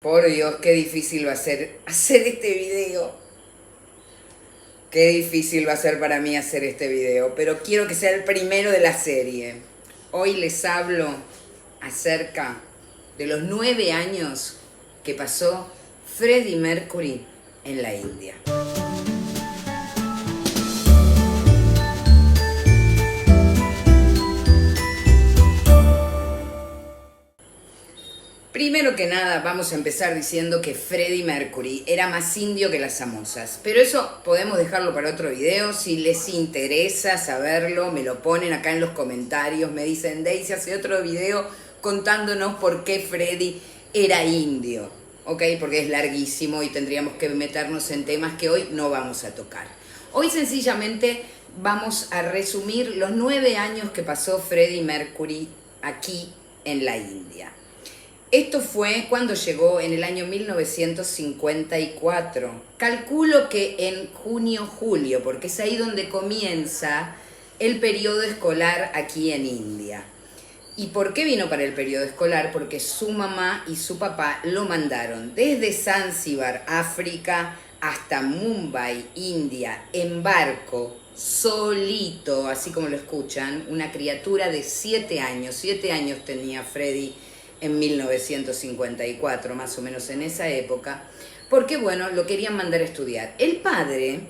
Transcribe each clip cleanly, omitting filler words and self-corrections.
Por Dios, qué difícil va a ser hacer este video. Qué difícil va a ser para mí hacer este video, pero quiero que sea el primero de la serie. Hoy les hablo acerca de los 9 años que pasó Freddie Mercury en la India. Primero que nada, vamos a empezar diciendo que Freddie Mercury era más indio que las samosas. Pero eso podemos dejarlo para otro video. Si les interesa saberlo, me lo ponen acá en los comentarios. Me dicen, Daisy, hace otro video contándonos por qué Freddie era indio. ¿Ok? Porque es larguísimo y tendríamos que meternos en temas que hoy no vamos a tocar. Hoy sencillamente vamos a resumir los 9 años que pasó Freddie Mercury aquí en la India. Esto fue cuando llegó en el año 1954. Calculo que en junio-julio, porque es ahí donde comienza el periodo escolar aquí en India. ¿Y por qué vino para el periodo escolar? Porque su mamá y su papá lo mandaron desde Zanzíbar, África, hasta Mumbai, India, en barco, solito, así como lo escuchan, una criatura de 7 años. 7 años tenía Freddie en 1954, más o menos en esa época, porque bueno, lo querían mandar a estudiar. El padre,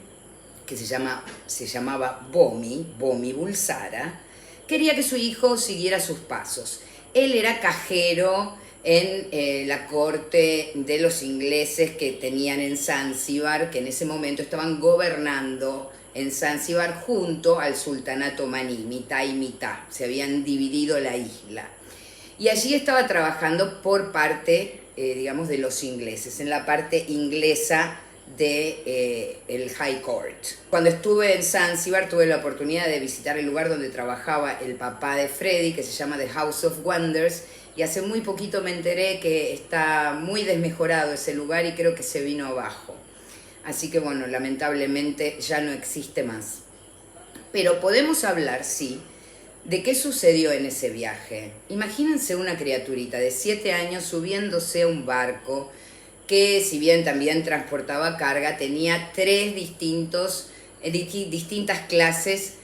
que se llamaba Bomi Bulsara, quería que su hijo siguiera sus pasos. Él era cajero en la corte de los ingleses que tenían en Zanzíbar, que en ese momento estaban gobernando en Zanzíbar junto al sultanato Maní, mitad y mitad, se habían dividido la isla. Y allí estaba trabajando por parte, digamos, de los ingleses, en la parte inglesa del High Court. Cuando estuve en Zanzíbar tuve la oportunidad de visitar el lugar donde trabajaba el papá de Freddie, que se llama The House of Wonders, y hace muy poquito me enteré que está muy desmejorado ese lugar y creo que se vino abajo. Así que bueno, lamentablemente ya no existe más. Pero podemos hablar, sí, ¿de qué sucedió en ese viaje? Imagínense una criaturita de 7 años subiéndose a un barco que, si bien también transportaba carga, tenía 3 distintas clases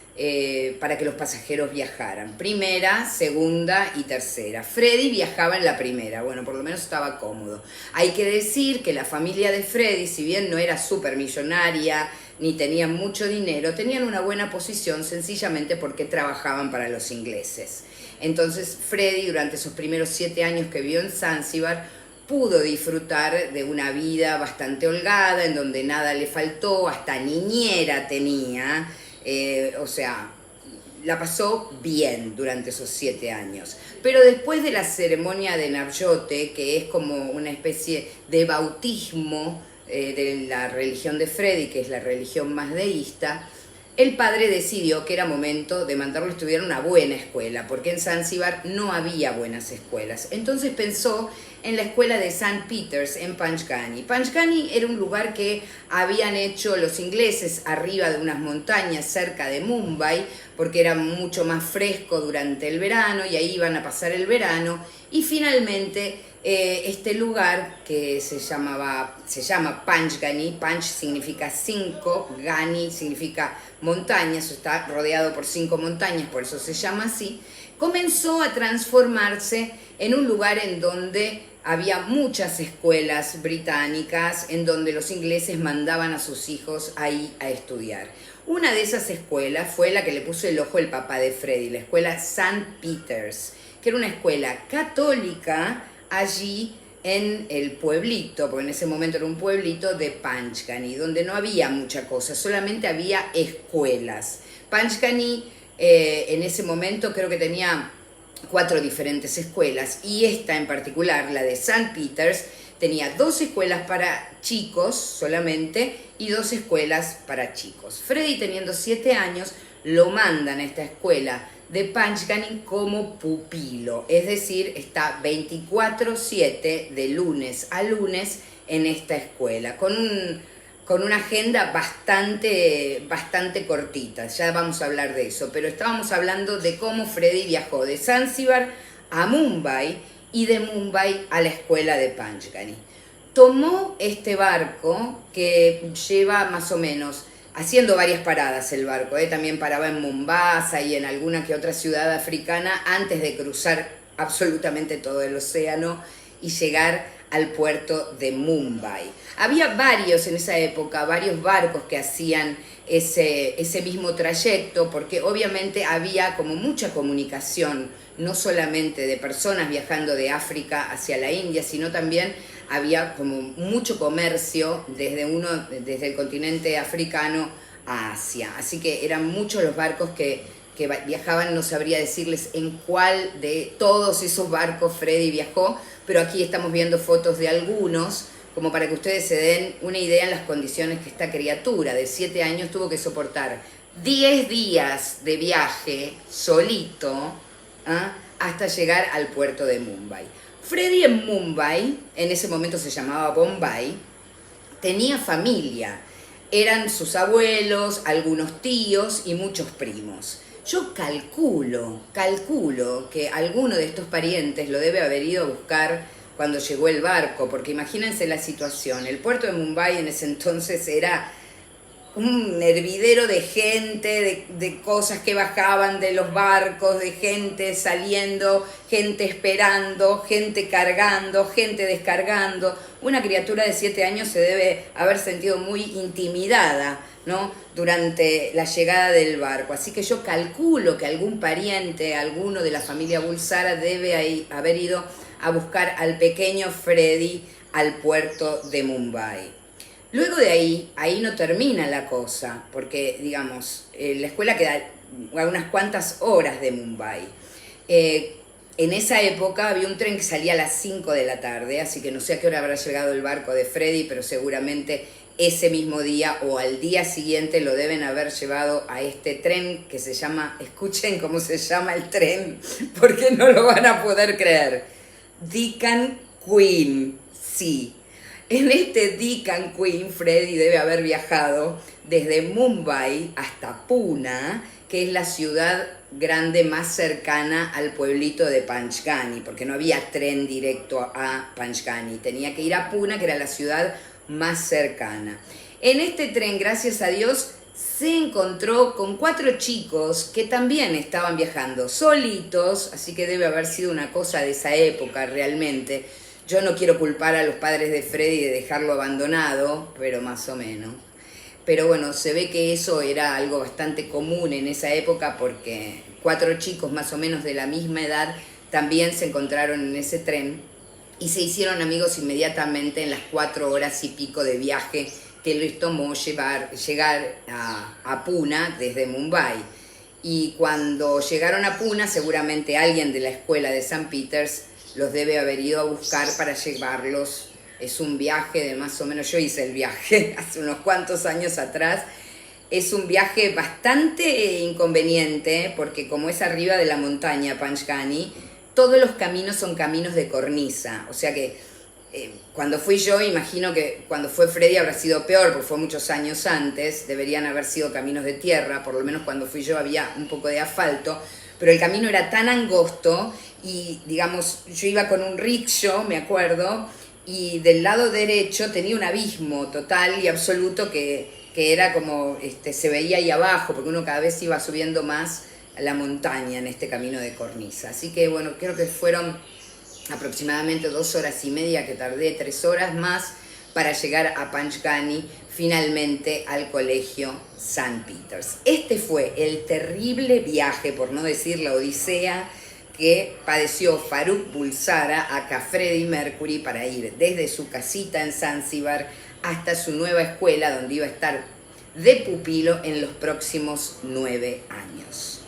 para que los pasajeros viajaran. Primera, segunda y tercera. Freddie viajaba en la primera, bueno, por lo menos estaba cómodo. Hay que decir que la familia de Freddie, si bien no era súper millonaria, ni tenían mucho dinero, tenían una buena posición sencillamente porque trabajaban para los ingleses. Entonces Freddie, durante esos primeros 7 años que vivió en Zanzíbar, pudo disfrutar de una vida bastante holgada, en donde nada le faltó, hasta niñera tenía, o sea, la pasó bien durante esos 7 años. Pero después de la ceremonia de Navjote, que es como una especie de bautismo de la religión de Freddie, que es la religión más deísta, el padre decidió que era momento de mandarlo a estudiar en una buena escuela, porque en Zanzíbar no había buenas escuelas. Entonces pensó en la escuela de St. Peter's en Panchgani. Panchgani era un lugar que habían hecho los ingleses arriba de unas montañas cerca de Mumbai, porque era mucho más fresco durante el verano y ahí iban a pasar el verano. Y finalmente este lugar que se llama Panchgani, Panch significa 5, Gani significa montañas, está rodeado por 5 montañas, por eso se llama así, comenzó a transformarse en un lugar en donde había muchas escuelas británicas, en donde los ingleses mandaban a sus hijos ahí a estudiar. Una de esas escuelas fue la que le puso el ojo el papá de Freddie, la escuela St. Peter's, que era una escuela católica allí en el pueblito, porque en ese momento era un pueblito de Panchgani, donde no había mucha cosa, solamente había escuelas. Panchgani en ese momento creo que tenía 4 diferentes escuelas, y esta en particular, la de St. Peter's, tenía 2 escuelas para chicos solamente y 2 escuelas para chicos. Freddie, teniendo 7 años, lo mandan a esta escuela de Panchgani como pupilo, es decir, está 24/7 de lunes a lunes en esta escuela, con una agenda bastante cortita. Ya vamos a hablar de eso, pero estábamos hablando de cómo Freddie viajó de Zanzíbar a Mumbai y de Mumbai a la escuela de Panchgani. tomó este barco que lleva más o menos, haciendo varias paradas el barco, también paraba en Mombasa y en alguna que otra ciudad africana antes de cruzar absolutamente todo el océano y llegar al puerto de Mumbai. Había varios en esa época, varios barcos que hacían ese mismo trayecto, porque obviamente había como mucha comunicación, no solamente de personas viajando de África hacia la India, sino también había como mucho comercio desde el continente africano a Asia. Así que eran muchos los barcos que viajaban, no sabría decirles en cuál de todos esos barcos Freddy viajó, pero aquí estamos viendo fotos de algunos, como para que ustedes se den una idea en las condiciones que esta criatura de 7 años tuvo que soportar 10 días de viaje solito, hasta llegar al puerto de Mumbai. Freddy en Mumbai, en ese momento se llamaba Bombay, tenía familia. Eran sus abuelos, algunos tíos y muchos primos. Yo calculo que alguno de estos parientes lo debe haber ido a buscar cuando llegó el barco, porque imagínense la situación. El puerto de Mumbai en ese entonces era un hervidero de gente, de cosas que bajaban de los barcos, de gente saliendo, gente esperando, gente cargando, gente descargando. Una criatura de 7 años se debe haber sentido muy intimidada, ¿no?, durante la llegada del barco. Así que yo calculo que algún pariente, alguno de la familia Bulsara debe haber ido a buscar al pequeño Freddy al puerto de Mumbai. Luego de ahí no termina la cosa, porque, digamos, la escuela queda a unas cuantas horas de Mumbai. En esa época había un tren que salía a las 5 de la tarde, así que no sé a qué hora habrá llegado el barco de Freddy, pero seguramente ese mismo día o al día siguiente lo deben haber llevado a este tren que se llama, escuchen cómo se llama el tren, porque no lo van a poder creer, Deccan Queen, sí. En este Deccan Queen, Freddy debe haber viajado desde Mumbai hasta Pune, que es la ciudad grande más cercana al pueblito de Panchgani, porque no había tren directo a Panchgani, tenía que ir a Pune, que era la ciudad más cercana. En este tren, gracias a Dios, se encontró con 4 chicos que también estaban viajando solitos, así que debe haber sido una cosa de esa época realmente. Yo no quiero culpar a los padres de Freddy de dejarlo abandonado, pero más o menos. Pero bueno, se ve que eso era algo bastante común en esa época porque 4 chicos más o menos de la misma edad también se encontraron en ese tren y se hicieron amigos inmediatamente en las 4 horas y pico de viaje que les tomó llegar a Pune desde Mumbai. Y cuando llegaron a Pune, seguramente alguien de la escuela de St. Peter's los debe haber ido a buscar para llevarlos. Es un viaje de más o menos, yo hice el viaje hace unos cuantos años atrás. Es un viaje bastante inconveniente porque como es arriba de la montaña Panchgani, todos los caminos son caminos de cornisa. O sea que cuando fui yo, imagino que cuando fue Freddy habrá sido peor, porque fue muchos años antes, deberían haber sido caminos de tierra, por lo menos cuando fui yo había un poco de asfalto, pero el camino era tan angosto y, digamos, yo iba con un rickshaw, me acuerdo, y del lado derecho tenía un abismo total y absoluto que era como, se veía ahí abajo, porque uno cada vez iba subiendo más a la montaña en este camino de cornisa. Así que, bueno, creo que fueron aproximadamente 2 horas y media que tardé, 3 horas más para llegar a Panchgani, finalmente al colegio St. Peter's. Este fue el terrible viaje, por no decir la odisea, que padeció Farooq Bulsara aka Freddie Mercury para ir desde su casita en Zanzíbar hasta su nueva escuela donde iba a estar de pupilo en los próximos 9 años.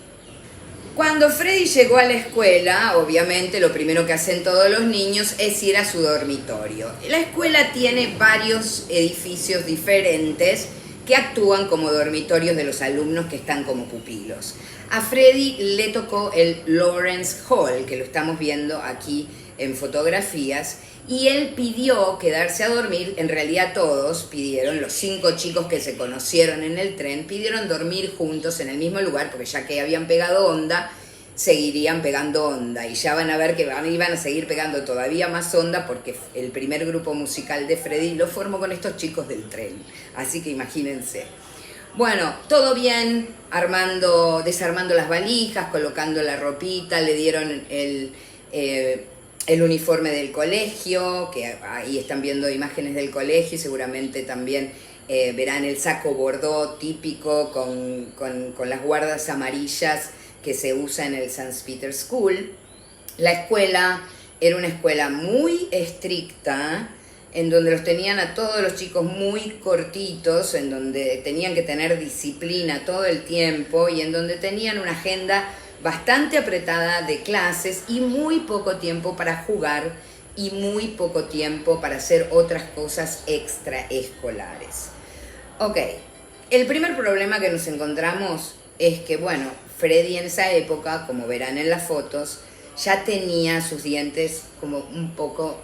Cuando Freddy llegó a la escuela, obviamente lo primero que hacen todos los niños es ir a su dormitorio. La escuela tiene varios edificios diferentes que actúan como dormitorios de los alumnos que están como pupilos. A Freddy le tocó el Lawrence Hall, que lo estamos viendo aquí en fotografías, y él pidió quedarse a dormir. En realidad todos pidieron, los 5 chicos que se conocieron en el tren, pidieron dormir juntos en el mismo lugar, porque ya que habían pegado onda, seguirían pegando onda y ya van a ver que iban a seguir pegando todavía más onda porque el primer grupo musical de Freddie lo formó con estos chicos del tren, así que imagínense. Bueno, todo bien, desarmando las valijas, colocando la ropita, le dieron el uniforme del colegio, que ahí están viendo imágenes del colegio y seguramente también verán el saco bordó típico con las guardas amarillas que se usa en el St. Peter's School. La escuela era una escuela muy estricta, en donde los tenían a todos los chicos muy cortitos, en donde tenían que tener disciplina todo el tiempo y en donde tenían una agenda bastante apretada de clases y muy poco tiempo para jugar y muy poco tiempo para hacer otras cosas extraescolares. Ok, el primer problema que nos encontramos es que, bueno, Freddie en esa época, como verán en las fotos, ya tenía sus dientes como un poco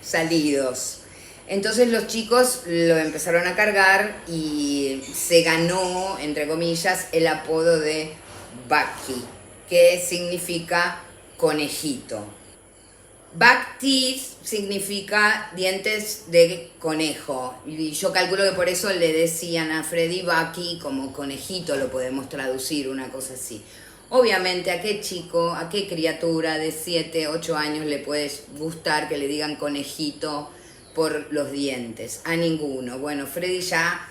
salidos. Entonces los chicos lo empezaron a cargar y se ganó, entre comillas, el apodo de Bucky, que significa conejito. Back teeth significa dientes de conejo. Y yo calculo que por eso le decían a Freddie Bucky como conejito, lo podemos traducir, una cosa así. Obviamente, ¿a qué chico, a qué criatura de 7, 8 años le puede gustar que le digan conejito por los dientes? A ninguno. Bueno, Freddie ya,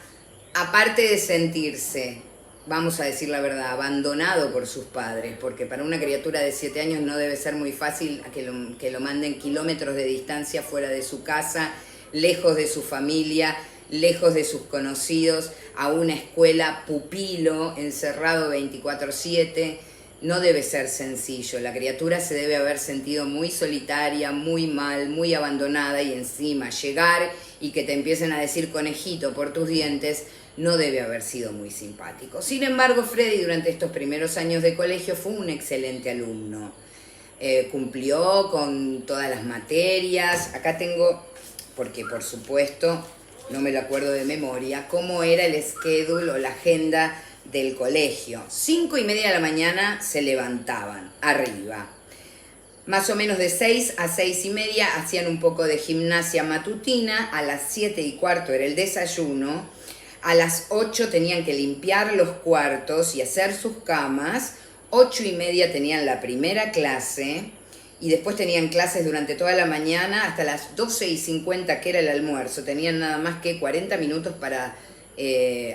aparte de sentirse, vamos a decir la verdad, abandonado por sus padres, porque para una criatura de 7 años no debe ser muy fácil que lo manden kilómetros de distancia fuera de su casa, lejos de su familia, lejos de sus conocidos, a una escuela pupilo, encerrado 24/7, no debe ser sencillo. La criatura se debe haber sentido muy solitaria, muy mal, muy abandonada y encima llegar y que te empiecen a decir conejito por tus dientes no debe haber sido muy simpático. Sin embargo, Freddie durante estos primeros años de colegio fue un excelente alumno. Cumplió con todas las materias. Acá tengo, porque por supuesto no me lo acuerdo de memoria, cómo era el schedule o la agenda del colegio. 5:30 de la mañana se levantaban, arriba. Más o menos de 6 a 6:30 hacían un poco de gimnasia matutina, a las 7:15 era el desayuno, a las 8 tenían que limpiar los cuartos y hacer sus camas, 8:30 tenían la primera clase y después tenían clases durante toda la mañana hasta las 12:50 que era el almuerzo. Tenían nada más que 40 minutos para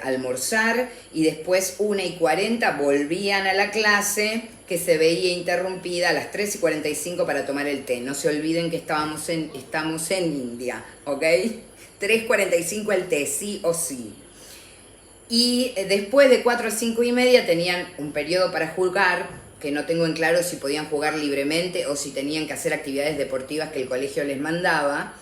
almorzar y después 1:40 volvían a la clase que se veía interrumpida a las 3:45 para tomar el té. No se olviden que estamos en India, ¿ok? 3:45 el té, sí o sí. Y después de 4 a 5:30 tenían un periodo para jugar, que no tengo en claro si podían jugar libremente o si tenían que hacer actividades deportivas que el colegio les mandaba.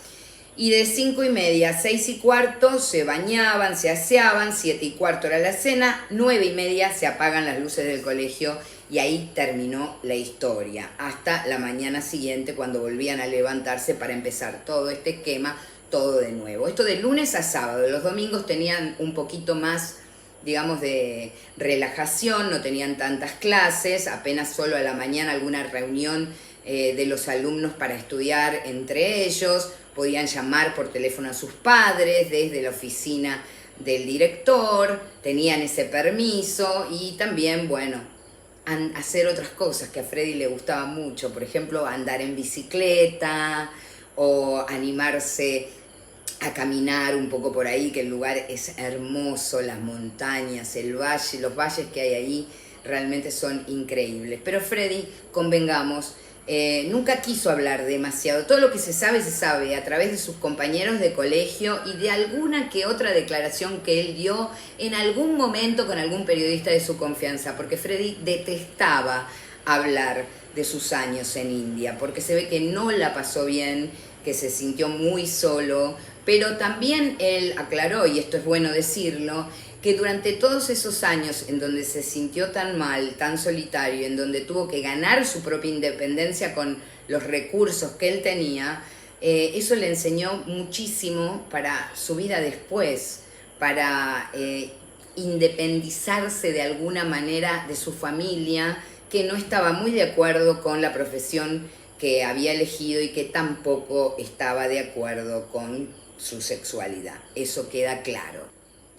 Y de 5:30 a 6:15 se bañaban, se aseaban, 7:15 era la cena, 9:30 se apagan las luces del colegio y ahí terminó la historia. Hasta la mañana siguiente cuando volvían a levantarse para empezar todo este esquema, todo de nuevo. Esto de lunes a sábado, los domingos tenían un poquito más, digamos, de relajación, no tenían tantas clases, apenas solo a la mañana alguna reunión de los alumnos para estudiar entre ellos, podían llamar por teléfono a sus padres desde la oficina del director, tenían ese permiso y también, bueno, hacer otras cosas que a Freddie le gustaba mucho, por ejemplo, andar en bicicleta o animarse a caminar un poco por ahí, que el lugar es hermoso, las montañas, el valle, los valles que hay ahí realmente son increíbles. Pero Freddie, convengamos, nunca quiso hablar demasiado. Todo lo que se sabe a través de sus compañeros de colegio y de alguna que otra declaración que él dio en algún momento con algún periodista de su confianza, porque Freddie detestaba hablar de sus años en India, porque se ve que no la pasó bien, que se sintió muy solo, pero también él aclaró, y esto es bueno decirlo, que durante todos esos años en donde se sintió tan mal, tan solitario, en donde tuvo que ganar su propia independencia con los recursos que él tenía, eso le enseñó muchísimo para su vida después, para independizarse de alguna manera de su familia, que no estaba muy de acuerdo con la profesión que había elegido y que tampoco estaba de acuerdo con su sexualidad. Eso queda claro.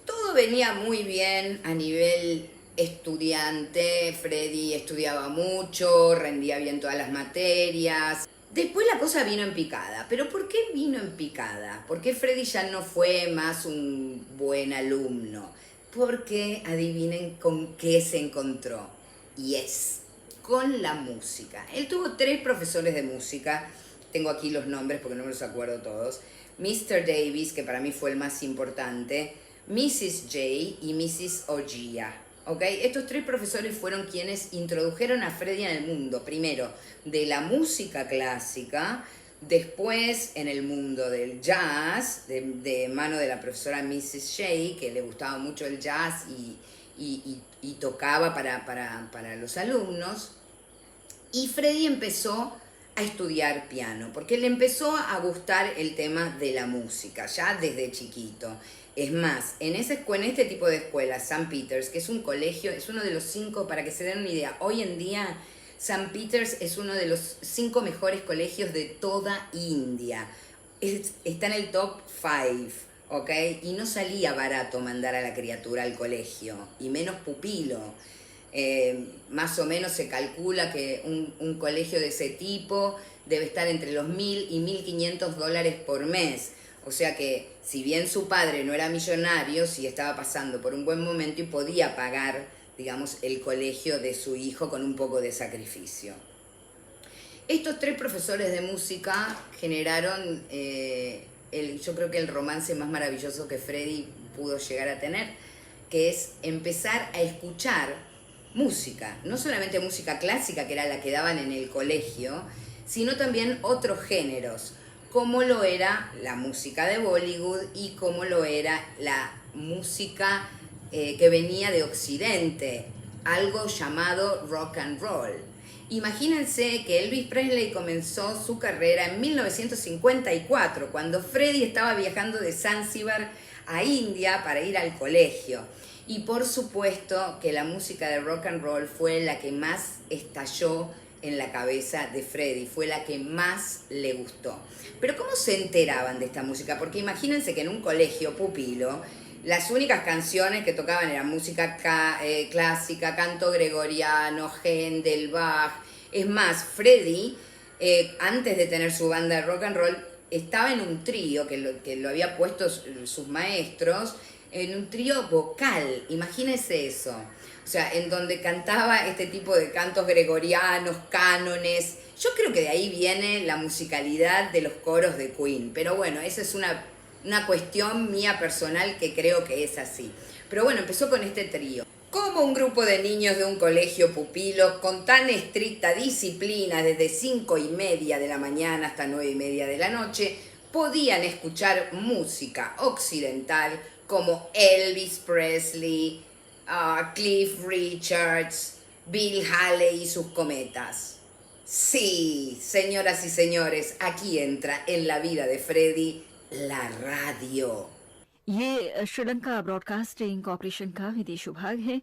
Todo venía muy bien a nivel estudiante. Freddie estudiaba mucho, rendía bien todas las materias. Después la cosa vino en picada. ¿Pero por qué vino en picada? ¿Por qué Freddie ya no fue más un buen alumno? Porque adivinen con qué se encontró. Y es con la música. Él tuvo 3 profesores de música. Tengo aquí los nombres porque no me los acuerdo todos. Mr. Davis, que para mí fue el más importante, Mrs. J y Mrs. Ogia. ¿Okay? Estos 3 profesores fueron quienes introdujeron a Freddie en el mundo, primero de la música clásica, después en el mundo del jazz, de mano de la profesora Mrs. J, que le gustaba mucho el jazz y tocaba para los alumnos. Y Freddie empezó a estudiar piano, porque le empezó a gustar el tema de la música, ya desde chiquito. Es más, en este tipo de escuelas, St. Peter's, que es un colegio, es uno de los 5, para que se den una idea, hoy en día St. Peter's es uno de los 5 mejores colegios de toda India. Está en el top 5, ¿ok? Y no salía barato mandar a la criatura al colegio, y menos pupilo. Más o menos se calcula que un colegio de ese tipo debe estar entre los $1.000 y $1.500 por mes. O sea que, si bien su padre no era millonario, sí estaba pasando por un buen momento y podía pagar, digamos, el colegio de su hijo con un poco de sacrificio. Estos 3 profesores de música generaron, yo creo que el romance más maravilloso que Freddie pudo llegar a tener, que es empezar a escuchar música, no solamente música clásica, que era la que daban en el colegio, sino también otros géneros, como lo era la música de Bollywood y como lo era la música que venía de Occidente, algo llamado rock and roll. Imagínense que Elvis Presley comenzó su carrera en 1954, cuando Freddie estaba viajando de Zanzíbar a India para ir al colegio. Y por supuesto que la música de rock and roll fue la que más estalló en la cabeza de Freddie, fue la que más le gustó. Pero ¿cómo se enteraban de esta música? Porque imagínense que en un colegio pupilo, las únicas canciones que tocaban eran música clásica, canto gregoriano, Händel, Bach. Es más, Freddie, antes de tener su banda de rock and roll, estaba en un trío que lo había puesto sus maestros, en un trío vocal, imagínense eso. O sea, en donde cantaba este tipo de cantos gregorianos, cánones. Yo creo que de ahí viene la musicalidad de los coros de Queen. Pero bueno, esa es una cuestión mía personal que creo que es así. Pero bueno, empezó con este trío. ¿Cómo un grupo de niños de un colegio pupilo con tan estricta disciplina desde 5:30 de la mañana hasta 9:30 de la noche podían escuchar música occidental como Elvis Presley, Cliff Richards, Bill Haley y sus cometas? Sí, señoras y señores, aquí entra en la vida de Freddie la radio. ये Sri Lanka broadcasting corporation का विदेश विभाग है।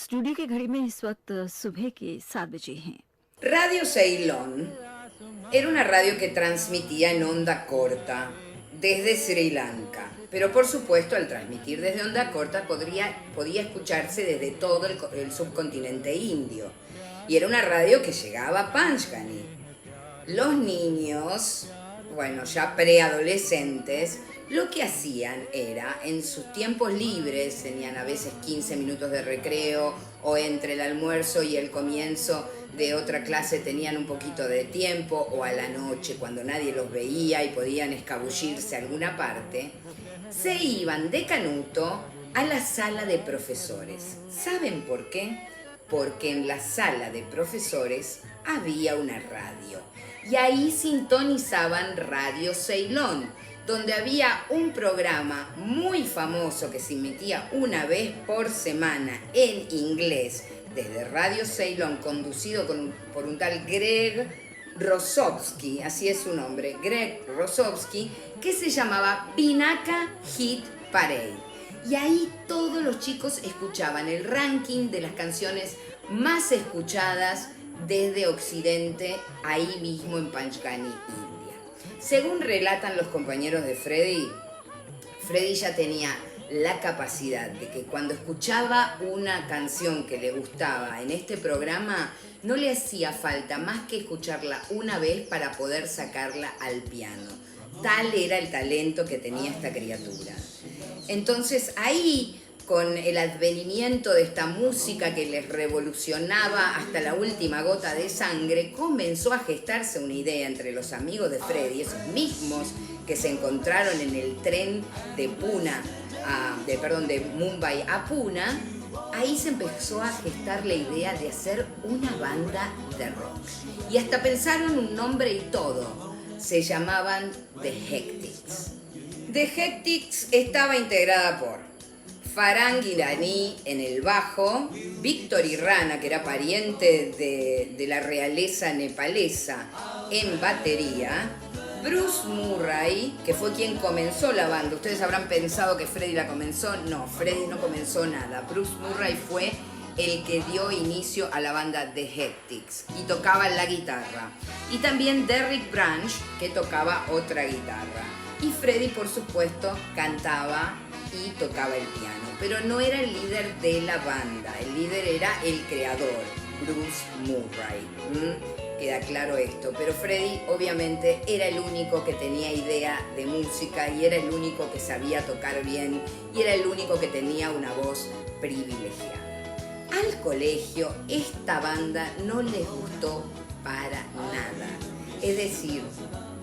स्टूडियो की घड़ी में इस वक्त सुबह के 7 बजे हैं। Radio Ceylon era una radio que transmitía en onda corta desde Sri Lanka, pero por supuesto al transmitir desde onda corta podía escucharse desde todo el subcontinente indio, y era una radio que llegaba a Panchgani. Los niños, bueno, ya preadolescentes, lo que hacían era, en sus tiempos libres, tenían a veces 15 minutos de recreo, o entre el almuerzo y el comienzo de otra clase tenían un poquito de tiempo, o a la noche cuando nadie los veía y podían escabullirse a alguna parte, se iban de canuto a la sala de profesores. ¿Saben por qué? Porque en la sala de profesores había una radio, y ahí sintonizaban Radio Ceylon, donde había un programa muy famoso que se emitía una vez por semana en inglés desde Radio Ceylon, conducido por un tal Greg Rosowski, así es su nombre, Greg Rosowski, que se llamaba Pinaka Hit Parade. Y ahí todos los chicos escuchaban el ranking de las canciones más escuchadas desde Occidente, ahí mismo en Panchgani, India. Según relatan los compañeros de Freddy, Freddy ya tenía la capacidad de que cuando escuchaba una canción que le gustaba en este programa, no le hacía falta más que escucharla una vez para poder sacarla al piano. Tal era el talento que tenía esta criatura. Entonces ahí, con el advenimiento de esta música que les revolucionaba hasta la última gota de sangre, comenzó a gestarse una idea entre los amigos de Freddy, esos mismos que se encontraron en el tren de de Mumbai a Pune. Ahí se empezó a gestar la idea de hacer una banda de rock. Y hasta pensaron un nombre y todo. Se llamaban The Hectics. The Hectics estaba integrada por Farhang Irani en el bajo, Víctor Irrana, que era pariente de la realeza nepalesa, en batería, Bruce Murray, que fue quien comenzó la banda. Ustedes habrán pensado que Freddy la comenzó. No, Freddy no comenzó nada. Bruce Murray fue el que dio inicio a la banda The Hectics y tocaba la guitarra. Y también Derrick Branch, que tocaba otra guitarra. Y Freddy, por supuesto, cantaba y tocaba el piano. Pero no era el líder de la banda. El líder era el creador, Bruce Murray. Queda claro esto, pero Freddy obviamente era el único que tenía idea de música y era el único que sabía tocar bien y era el único que tenía una voz privilegiada. Al colegio esta banda no les gustó para nada, es decir,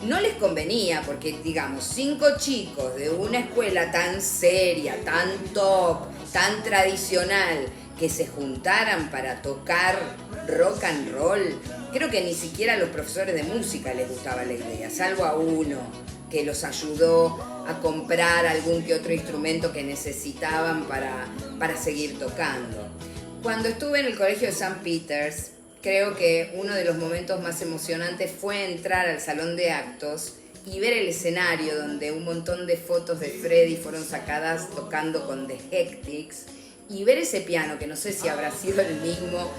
no les convenía porque, digamos, 5 chicos de una escuela tan seria, tan top, tan tradicional, que se juntaran para tocar rock and roll, creo que ni siquiera a los profesores de música les gustaba la idea, salvo a uno que los ayudó a comprar algún que otro instrumento que necesitaban para seguir tocando. Cuando estuve en el colegio de St. Peter's, creo que uno de los momentos más emocionantes fue entrar al salón de actos y ver el escenario donde un montón de fotos de Freddy fueron sacadas tocando con The Hectics, y ver ese piano, que no sé si habrá sido el mismo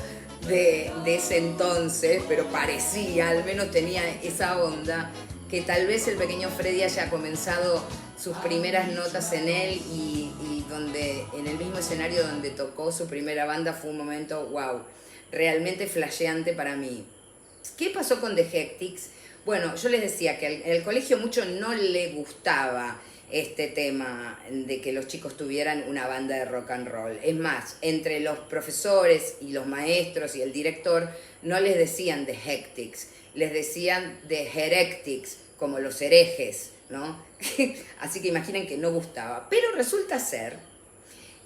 de ese entonces, pero parecía, al menos tenía esa onda, que tal vez el pequeño Freddy haya comenzado sus primeras notas en él y donde en el mismo escenario donde tocó su primera banda fue un momento, wow, realmente flasheante para mí. ¿Qué pasó con The Hectics? Bueno, yo les decía que en el colegio mucho no le gustaba este tema de que los chicos tuvieran una banda de rock and roll. Es más, entre los profesores y los maestros y el director no les decían The Hectics, les decían The Heretics, como los herejes, ¿no? Así que imaginen que no gustaba. Pero resulta ser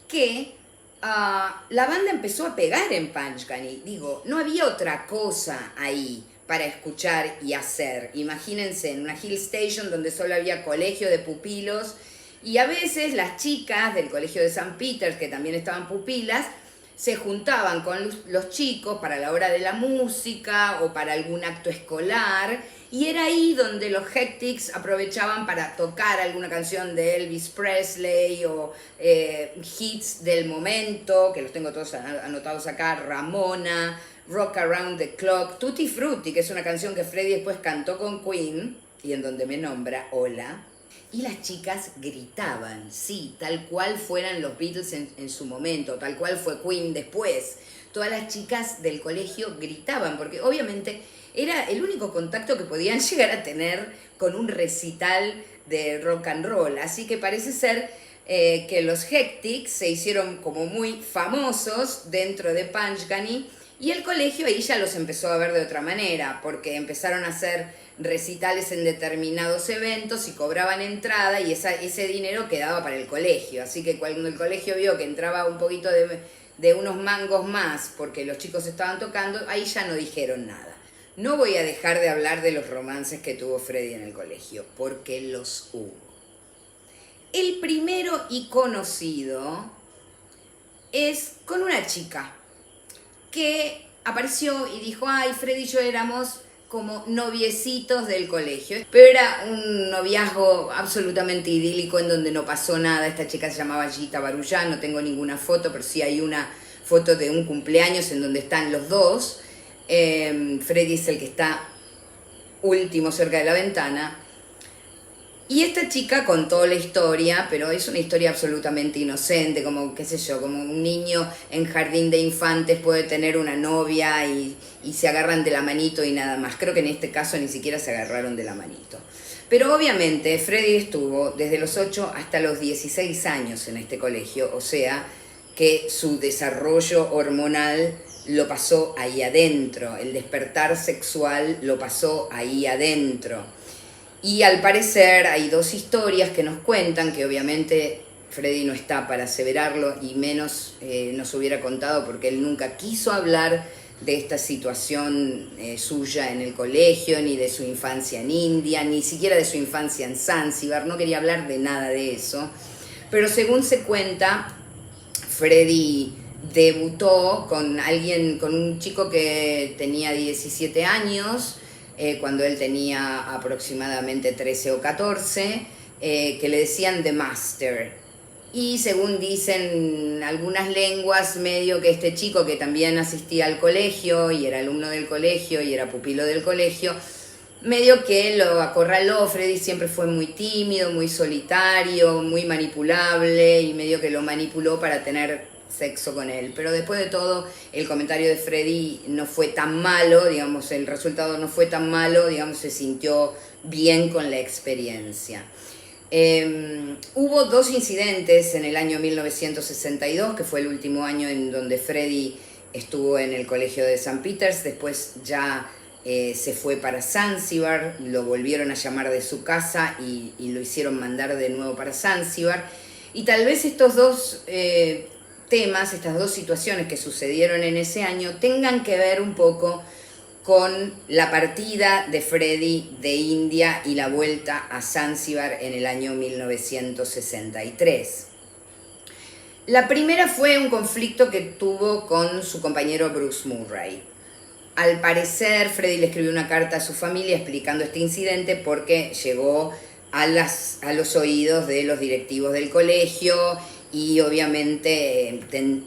que la banda empezó a pegar en Panchgani. Digo, no había otra cosa ahí para escuchar y hacer. Imagínense, en una hill station donde solo había colegio de pupilos y a veces las chicas del colegio de St. Peter's, que también estaban pupilas, se juntaban con los chicos para la hora de la música o para algún acto escolar, y era ahí donde los Hectics aprovechaban para tocar alguna canción de Elvis Presley o hits del momento, que los tengo todos anotados acá, Ramona, Rock Around the Clock, Tutti Frutti, que es una canción que Freddy después cantó con Queen y en donde me nombra Hola. Y las chicas gritaban, sí, tal cual fueran los Beatles en su momento, tal cual fue Queen después. Todas las chicas del colegio gritaban, porque obviamente era el único contacto que podían llegar a tener con un recital de rock and roll. Así que parece ser que los Hectics se hicieron como muy famosos dentro de Panchgani, y el colegio ahí ya los empezó a ver de otra manera, porque empezaron a hacer recitales en determinados eventos y cobraban entrada y ese dinero quedaba para el colegio. Así que cuando el colegio vio que entraba un poquito de unos mangos más porque los chicos estaban tocando, ahí ya no dijeron nada. No voy a dejar de hablar de los romances que tuvo Freddy en el colegio, porque los hubo. El primero y conocido es con una chica que apareció y dijo, ay, Freddy y yo éramos como noviecitos del colegio. Pero era un noviazgo absolutamente idílico en donde no pasó nada. Esta chica se llamaba Gita Baruja, no tengo ninguna foto, pero sí hay una foto de un cumpleaños en donde están los dos. Freddy es el que está último cerca de la ventana. Y esta chica contó la historia, pero es una historia absolutamente inocente, como, qué sé yo, como un niño en jardín de infantes puede tener una novia y se agarran de la manito y nada más. Creo que en este caso ni siquiera se agarraron de la manito. Pero obviamente Freddy estuvo desde los 8 hasta los 16 años en este colegio, o sea que su desarrollo hormonal lo pasó ahí adentro, el despertar sexual lo pasó ahí adentro. Y al parecer hay dos historias que nos cuentan, que obviamente Freddy no está para aseverarlo y menos nos hubiera contado porque él nunca quiso hablar de esta situación suya en el colegio, ni de su infancia en India, ni siquiera de su infancia en Zanzíbar, no quería hablar de nada de eso. Pero según se cuenta, Freddy debutó con un chico que tenía 17 años, cuando él tenía aproximadamente 13 o 14, que le decían The Master. Y según dicen algunas lenguas, medio que este chico que también asistía al colegio y era alumno del colegio y era pupilo del colegio, medio que lo acorraló. Freddy siempre fue muy tímido, muy solitario, muy manipulable y medio que lo manipuló para tener sexo con él. Pero después de todo, el comentario de Freddy no fue tan malo, digamos, el resultado no fue tan malo, digamos, se sintió bien con la experiencia. Hubo dos incidentes en el año 1962, que fue el último año en donde Freddy estuvo en el colegio de St. Peter's, después ya se fue para Zanzíbar, lo volvieron a llamar de su casa y lo hicieron mandar de nuevo para Zanzíbar. Y tal vez estos dos temas, estas dos situaciones que sucedieron en ese año, tengan que ver un poco con la partida de Freddy de India y la vuelta a Zanzíbar en el año 1963. La primera fue un conflicto que tuvo con su compañero Bruce Murray. Al parecer, Freddy le escribió una carta a su familia explicando este incidente porque llegó a los oídos de los directivos del colegio y obviamente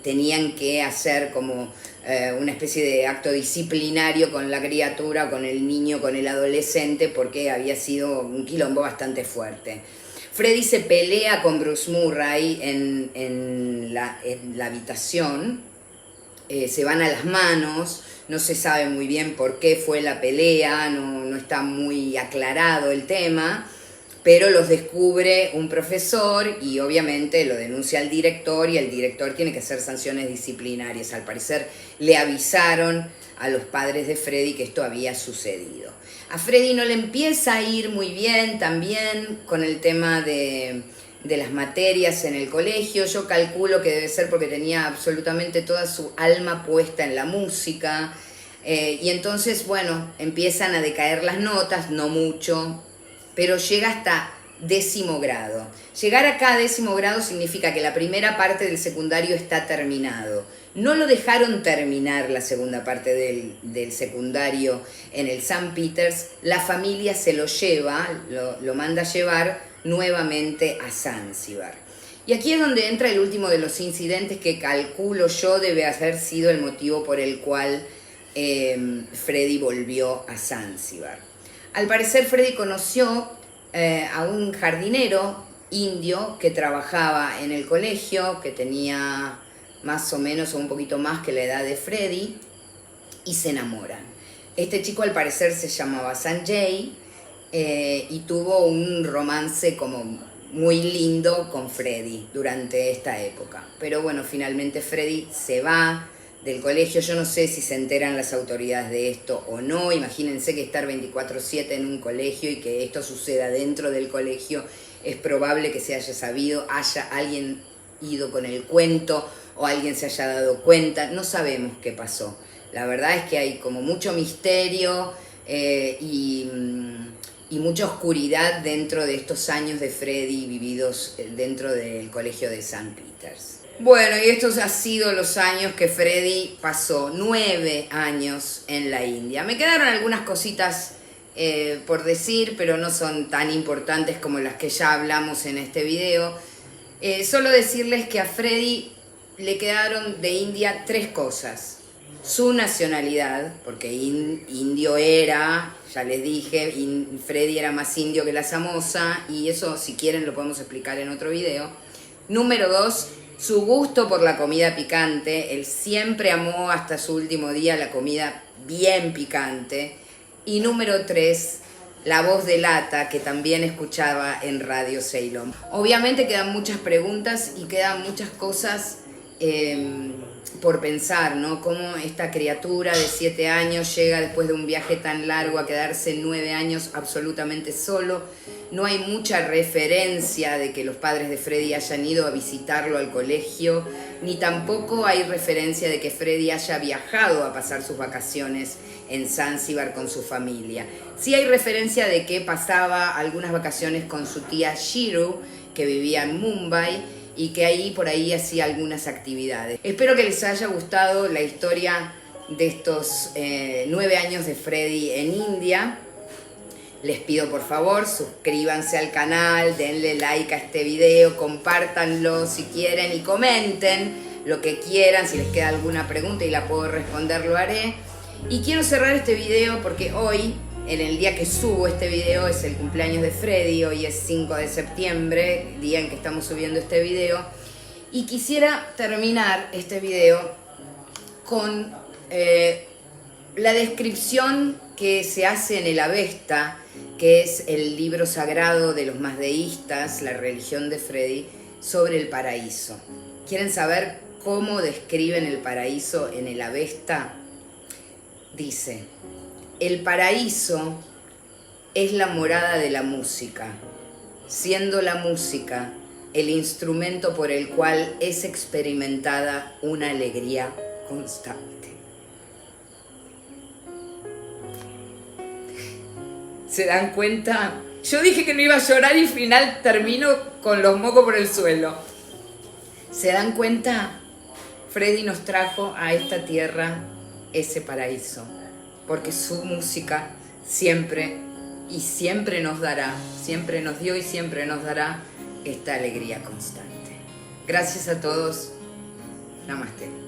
tenían que hacer como una especie de acto disciplinario con la criatura, con el niño, con el adolescente, porque había sido un quilombo bastante fuerte. Freddy se pelea con Bruce Murray en la habitación, se van a las manos, no se sabe muy bien por qué fue la pelea, no está muy aclarado el tema, pero los descubre un profesor y obviamente lo denuncia al director y el director tiene que hacer sanciones disciplinarias. Al parecer le avisaron a los padres de Freddy que esto había sucedido. A Freddy no le empieza a ir muy bien también con el tema de las materias en el colegio. Yo calculo que debe ser porque tenía absolutamente toda su alma puesta en la música. Y entonces, bueno, empiezan a decaer las notas, no mucho, pero llega hasta 10º grado. Llegar acá a 10º grado significa que la primera parte del secundario está terminado. No lo dejaron terminar la segunda parte del secundario en el St. Peter's. La familia se lo lleva, lo manda a llevar nuevamente a Zanzíbar. Y aquí es donde entra el último de los incidentes que calculo yo debe haber sido el motivo por el cual Freddy volvió a Zanzíbar. Al parecer Freddy conoció a un jardinero indio que trabajaba en el colegio, que tenía más o menos o un poquito más que la edad de Freddy, y se enamoran. Este chico al parecer se llamaba Sanjay y tuvo un romance como muy lindo con Freddy durante esta época. Pero bueno, finalmente Freddy se va del colegio. Yo no sé si se enteran las autoridades de esto o no. Imagínense que estar 24/7 en un colegio y que esto suceda dentro del colegio. Es probable que se haya sabido, haya alguien ido con el cuento o alguien se haya dado cuenta. No sabemos qué pasó. La verdad es que hay como mucho misterio y mucha oscuridad dentro de estos años de Freddy vividos dentro del colegio de St. Peter's. Bueno, y estos han sido los años que Freddy pasó, 9 años en la India. Me quedaron algunas cositas por decir, pero no son tan importantes como las que ya hablamos en este video. Solo decirles que a Freddy le quedaron de India 3 cosas. Su nacionalidad, porque indio era, ya les dije, Freddy era más indio que la Samosa, y eso si quieren lo podemos explicar en otro video. Número 2, su gusto por la comida picante. Él siempre amó hasta su último día la comida bien picante. Y número 3, la voz de Lata, que también escuchaba en Radio Ceylon. Obviamente quedan muchas preguntas y quedan muchas cosas por pensar, ¿no? Cómo esta criatura de 7 años llega después de un viaje tan largo a quedarse 9 años absolutamente solo. No hay mucha referencia de que los padres de Freddy hayan ido a visitarlo al colegio, ni tampoco hay referencia de que Freddy haya viajado a pasar sus vacaciones en Zanzíbar con su familia. Sí hay referencia de que pasaba algunas vacaciones con su tía Shiru, que vivía en Mumbai, y que ahí por ahí hacía algunas actividades. Espero que les haya gustado la historia de estos 9 años de Freddy en India. Les pido por favor, suscríbanse al canal, denle like a este video, compártanlo si quieren y comenten lo que quieran. Si les queda alguna pregunta y la puedo responder, lo haré. Y quiero cerrar este video porque hoy, en el día que subo este video, es el cumpleaños de Freddy. Hoy es 5 de septiembre, día en que estamos subiendo este video. Y quisiera terminar este video con la descripción que se hace en el Avesta, que es el libro sagrado de los mazdeístas, la religión de Freddy, sobre el paraíso. ¿Quieren saber cómo describen el paraíso en el Avesta? Dice: el paraíso es la morada de la música, siendo la música el instrumento por el cual es experimentada una alegría constante. ¿Se dan cuenta? Yo dije que no iba a llorar y al final termino con los mocos por el suelo. ¿Se dan cuenta? Freddy nos trajo a esta tierra ese paraíso, porque su música siempre y siempre nos dará, siempre nos dio y siempre nos dará esta alegría constante. Gracias a todos. Namaste.